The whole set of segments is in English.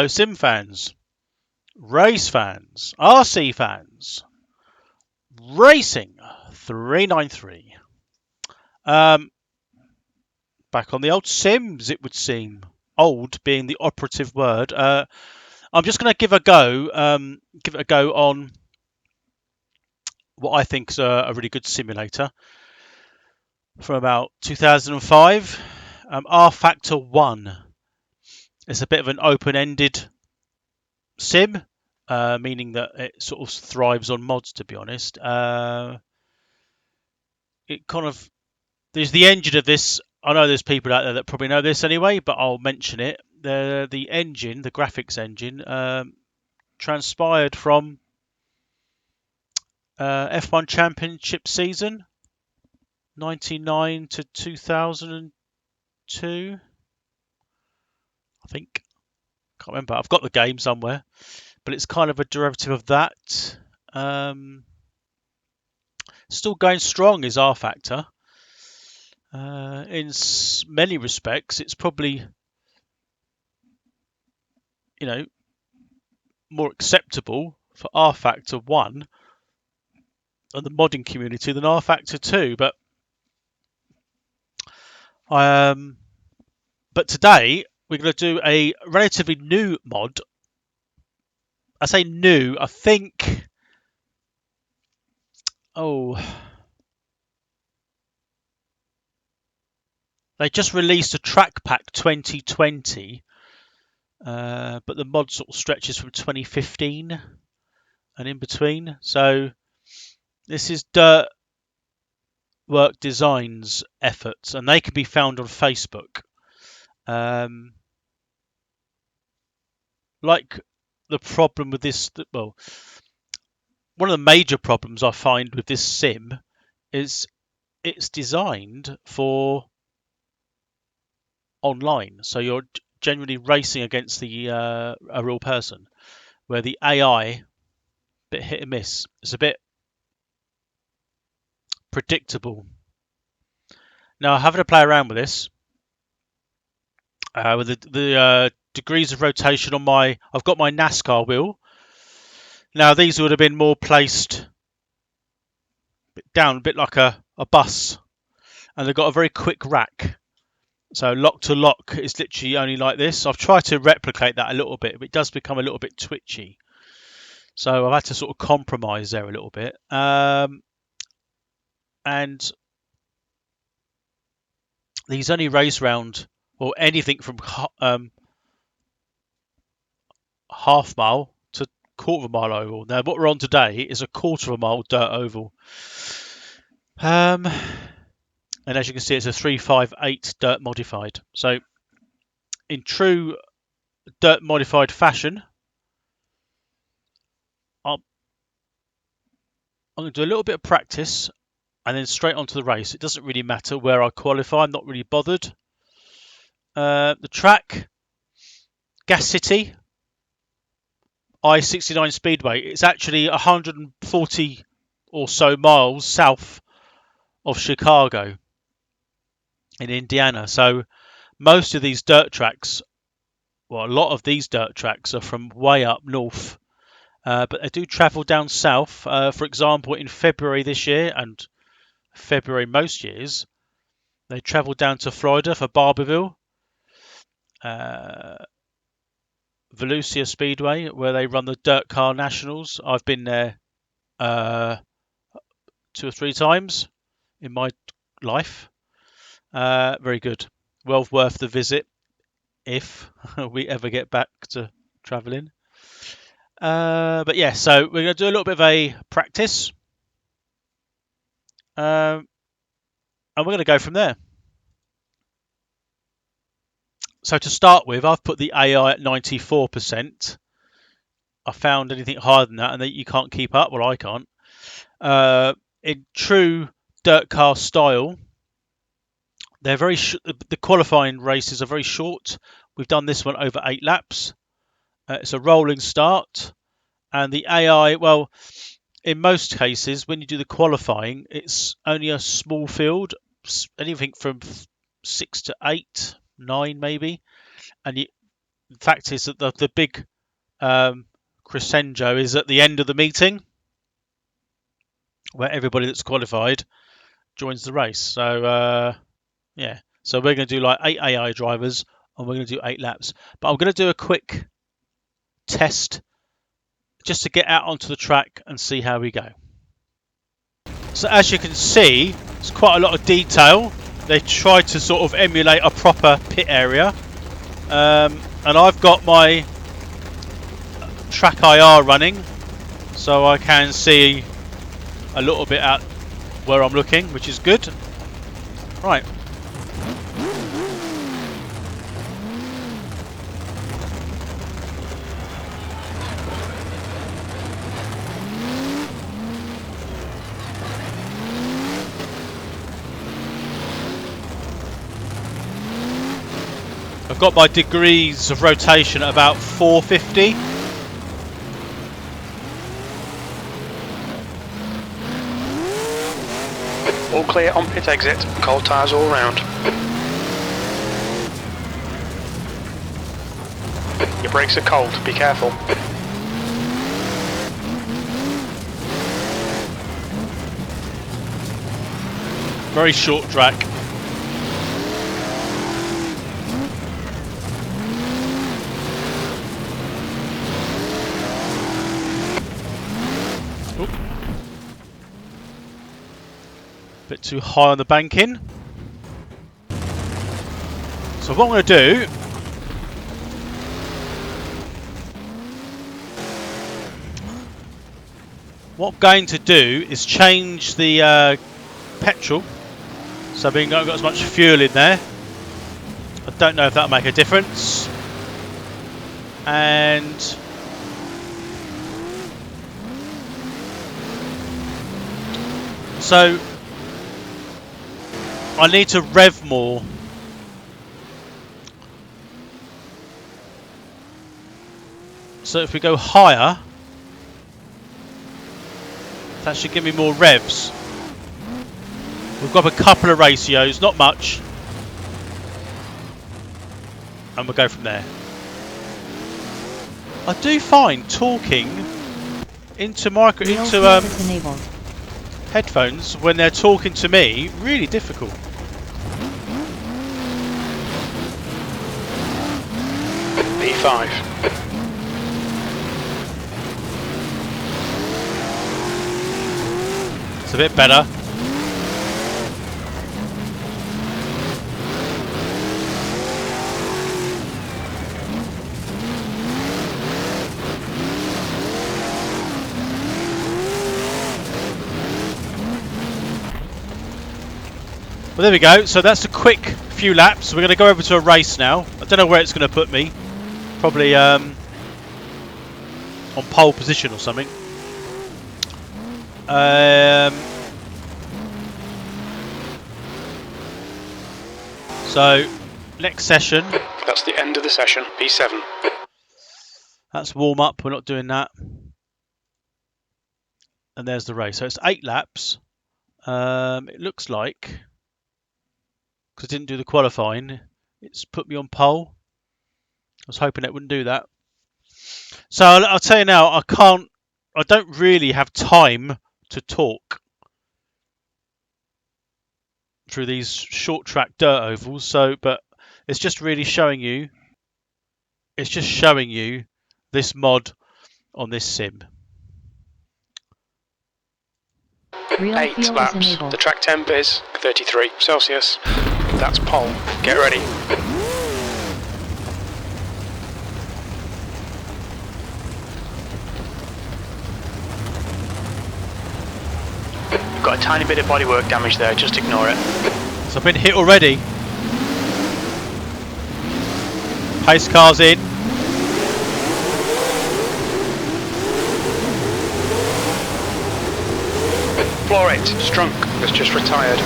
Hello sim fans, race fans, RC fans, Racing 393. Back on the old sims, it would seem. Old being the operative word. I'm just going to give it a go on what I think is a really good simulator from about 2005. rFactor 1. It's a bit of an open-ended sim, meaning that it sort of thrives on mods, to be honest. There's the engine of this. I know there's people out there that probably know this anyway, but I'll mention it. The engine, the graphics engine, transpired from F1 Championship season, 99 to 2002, I think. Can't remember. I've got the game somewhere, but it's kind of a derivative of that. Still going strong is rFactor. In many respects, it's probably, more acceptable for rFactor 1 and the modding community than rFactor 2. But today we're going to do a relatively new mod. I say new, I think. They just released a Track Pack 2020, but the mod sort of stretches from 2015 and in between. So this is Dirt Work Designs efforts, and they can be found on Facebook. Like the problem with this, one of the major problems I find with this sim is it's designed for online, so you're generally racing against a real person, where the AI, bit hit and miss. It's a bit predictable. Now, having to play around with this, with the degrees of rotation on I've got my NASCAR wheel. Now, these would have been more placed down, a bit like a bus, and they've got a very quick rack. So lock to lock is literally only like this. I've tried to replicate that a little bit, but it does become a little bit twitchy. So I've had to sort of compromise there a little bit. And these only race round, or anything from half mile to quarter of a mile oval. Now what we're on today is a quarter of a mile dirt oval. And as you can see, it's a 358 dirt modified. So in true dirt modified fashion, I'm going to do a little bit of practice and then straight onto the race. It doesn't really matter where I qualify. I'm not really bothered. The track, Gas City, I-69 Speedway. It's actually 140 or so miles south of Chicago in Indiana. So most of these dirt tracks, well, a lot of these dirt tracks are from way up north. But they do travel down south. For example, in February this year, and February most years, they travel down to Florida for Barberville, Volusia Speedway, where they run the Dirt Car Nationals. I've been there 2 or 3 times in my life. Very good. Well worth the visit if we ever get back to travelling. But yeah, so we're going to do a little bit of a practice. And we're going to go from there. So to start with, I've put the AI at 94%. I found anything higher than that, and that you can't keep up. Well, I can't. In true dirt car style, they're very the qualifying races are very short. We've done this one over 8 laps. It's a rolling start, and the AI, well, in most cases, when you do the qualifying, it's only a small field, anything from 6 to 8, 9 maybe, and The fact is that the big crescendo is at the end of the meeting, where everybody that's qualified joins the race. So yeah, so we're going to do like 8 AI drivers, and we're going to do 8 laps. But I'm going to do a quick test just to get out onto the track and see how we go. So as you can see, it's quite a lot of detail. They try to sort of emulate a proper pit area, and I've got my track IR running, so I can see a little bit out where I'm looking, which is good. Right. I've got my degrees of rotation at about 450. All clear on pit exit, cold tyres all round. Your brakes are cold, be careful. Very short track. Bit too high on the banking. So what I'm going to do, is change the petrol, so we haven't got as much fuel in there. I don't know if that'll make a difference. And so I need to rev more. So if we go higher, that should give me more revs. We've got a couple of ratios, not much. And we'll go from there. I do find talking into headphones when they're talking to me really difficult. P5. It's a bit better. Well, there we go. So that's a quick few laps. We're going to go over to a race now. I don't know where it's going to put me. Probably on pole position or something. So next session. That's the end of the session. P7. That's warm up. We're not doing that. And there's the race. So it's 8 laps. It looks like, because I didn't do the qualifying, it's put me on pole. I was hoping it wouldn't do that. So I'll tell you now, I don't really have time to talk through these short track dirt ovals. So, but it's just really showing you. It's just showing you this mod on this sim. 8 laps. The track temp is 33 Celsius. That's pole. Get ready. Got a tiny bit of bodywork damage there, just ignore it. So I've been hit already. Pace car's in. Floor 8, Strunk has just retired.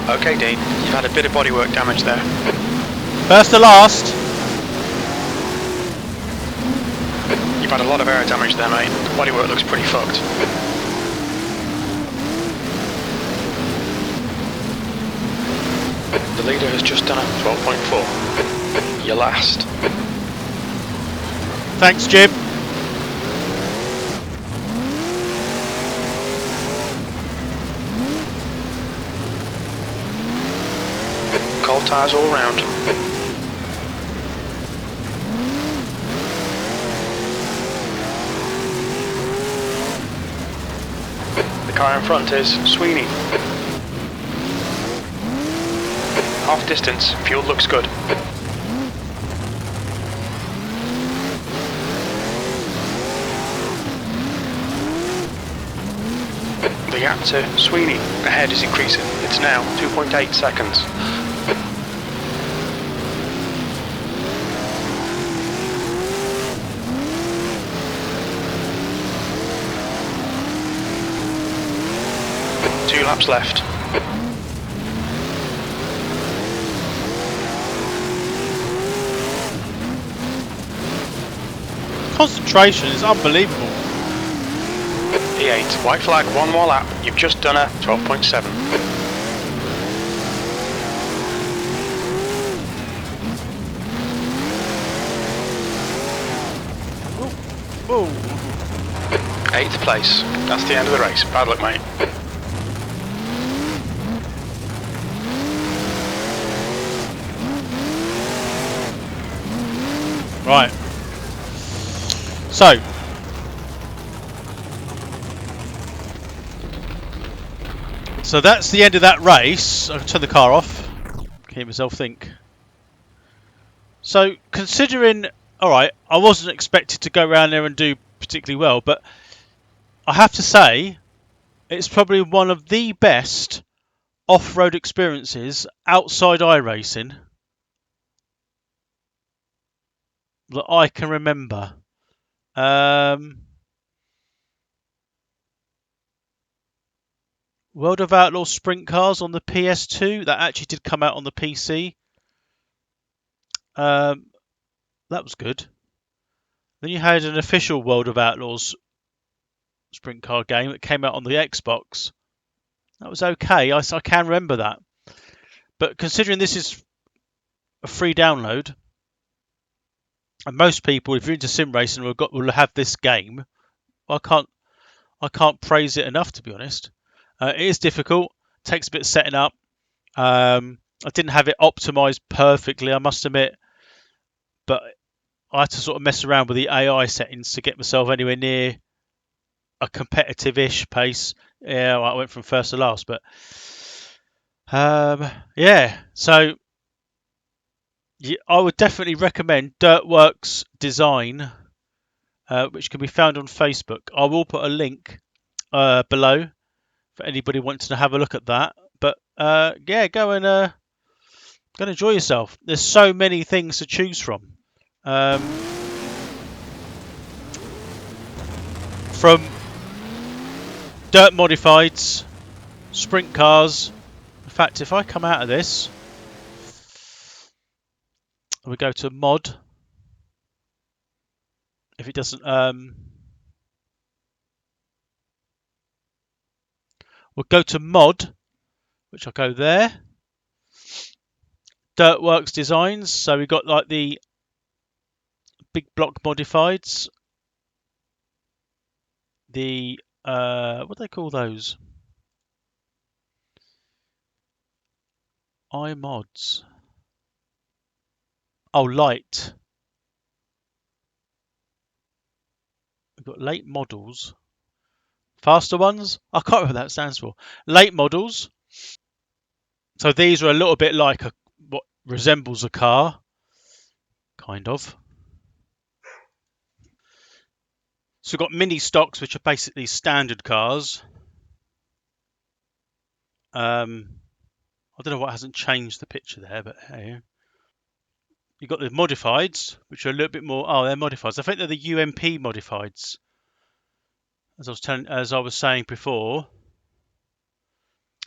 Okay, Dean, you've had a bit of bodywork damage there. First to last. You've had a lot of air damage there, mate. The bodywork looks pretty fucked. The leader has just done a 12.4. You're last. Thanks, Jim. Cold tyres all round. The car in front is Sweeney. Half distance, fuel looks good. The gap to Sweeney ahead is increasing. It's now 2.8 seconds. Two laps left. Concentration is unbelievable. P8, white flag, one more lap. You've just done a 12.7. Whoa. 8th place. That's the end of the race. Bad luck, mate. Right. So. So that's the end of that race. I can turn the car off. Keep myself think. So considering, alright, I wasn't expected to go around there and do particularly well, but I have to say, it's probably one of the best off-road experiences outside iRacing that I can remember. World of Outlaws Sprint Cars on the PS2, that actually did come out on the PC. That was good. Then you had an official World of Outlaws sprint car game that came out on the Xbox. That was okay. I can remember that. But considering this is a free download, and most people, if you're into sim racing, will have this game, I can't praise it enough, to be honest. It is difficult. Takes a bit of setting up. I didn't have it optimized perfectly, I must admit, but I had to sort of mess around with the AI settings to get myself anywhere near a competitive-ish pace. Yeah, I went from first to last, but yeah. So I would definitely recommend Dirtworks Design, which can be found on Facebook. I will put a link below for anybody wanting to have a look at that. But yeah, go and enjoy yourself. There's so many things to choose from. From dirt modifieds, sprint cars. In fact, if I come out of this, we go to mod. If it doesn't, we'll go to mod, which I'll go there. Dirtworks Designs. So we've got like the big block modifieds. The what do they call those? iMods. Oh, light. We've got late models. Faster ones? I can't remember what that stands for. Late models. So these are a little bit like what resembles a car. Kind of. So we've got mini stocks, which are basically standard cars. I don't know what hasn't changed the picture there, but hey. You've got the modifieds, which are a little bit more. Oh, they're modifieds. I think they're the UMP modifieds. As I was saying before,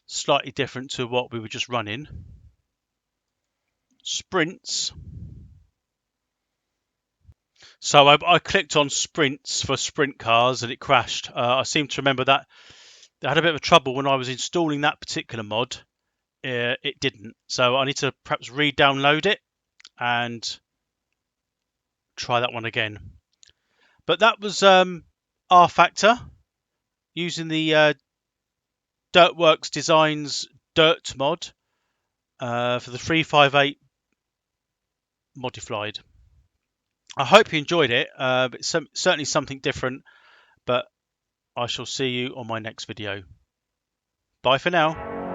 slightly different to what we were just running. Sprints. So I clicked on sprints for sprint cars and it crashed. I seem to remember that I had a bit of trouble when I was installing that particular mod. it didn't. So I need to perhaps re-download it and try that one again. But that was rFactor using the Dirtworks Designs Dirt mod for the 358 modified. I hope you enjoyed it. It's certainly something different, but I shall see you on my next video. Bye for now.